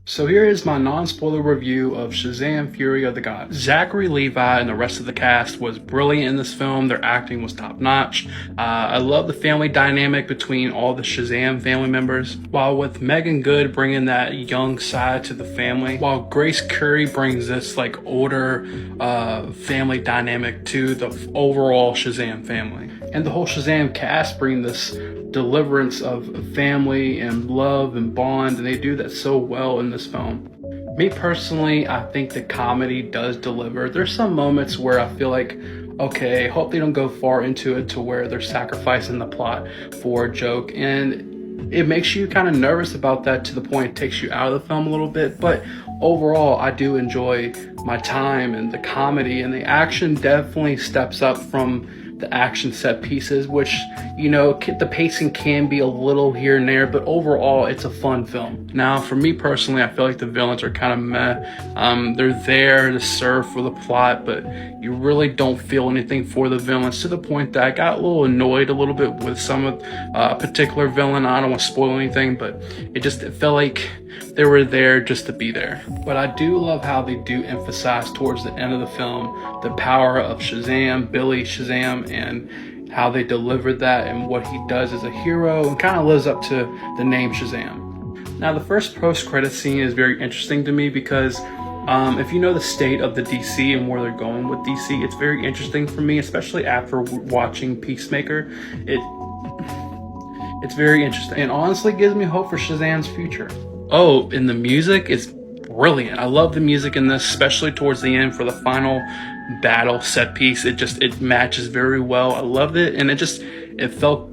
So here is my non-spoiler review of Shazam! Fury of the Gods. Zachary Levi and the rest of the cast was brilliant in this film. Their acting was top-notch. I love the family dynamic between all the Shazam family members, while with Megan Good bringing that young side to the family, while Grace Curry brings this like older family dynamic to the overall Shazam family. And the whole Shazam cast bring this deliverance of family and love and bond, and they do that so well in this film. Me personally, I think the comedy does deliver. There's some moments where I feel like, okay, hope they don't go far into it to where they're sacrificing the plot for a joke, and it makes you kind of nervous about that to the point it takes you out of the film a little bit. But overall, I do enjoy my time, and the comedy and the action definitely steps up from the action set pieces, which, you know, the pacing can be a little here and there, but overall it's a fun film. Now for me personally, I feel like the villains are kind of meh. They're there to serve for the plot, but you really don't feel anything for the villains, to the point that I got a little annoyed a little bit with some of a particular villain. I don't want to spoil anything, but it felt like they were there just to be there. But I do love how they do emphasize towards the end of the film the power of Shazam, Billy Shazam, and how they delivered that and what he does as a hero, and kind of lives up to the name Shazam. Now the first post-credit scene is very interesting to me because if you know the state of the DC and where they're going with DC, it's very interesting for me, especially after watching Peacemaker. It's very interesting and honestly gives me hope for Shazam's future. Oh, and the music is brilliant. I love the music in this, especially towards the end for the final battle set piece. It matches very well. I loved it, and it felt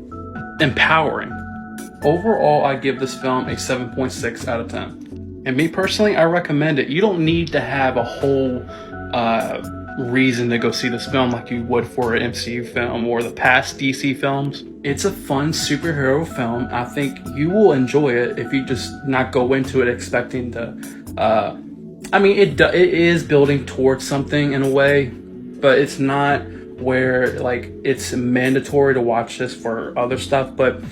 empowering. Overall, I give this film a 7.6 out of 10. And me personally, I recommend it. You don't need to have a whole reason to go see this film like you would for an MCU film or the past DC films. It's a fun superhero film. I think you will enjoy it if you just not go into it expecting to it is building towards something in a way, but it's not where like it's mandatory to watch this for other stuff. But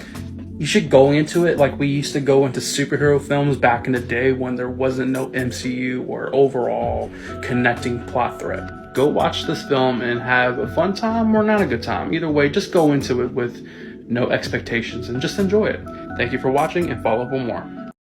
you should go into it like we used to go into superhero films back in the day when there wasn't no MCU or overall connecting plot thread. Go watch this film and have a fun time or not a good time. Either way, just go into it with no expectations and just enjoy it. Thank you for watching, and follow for more.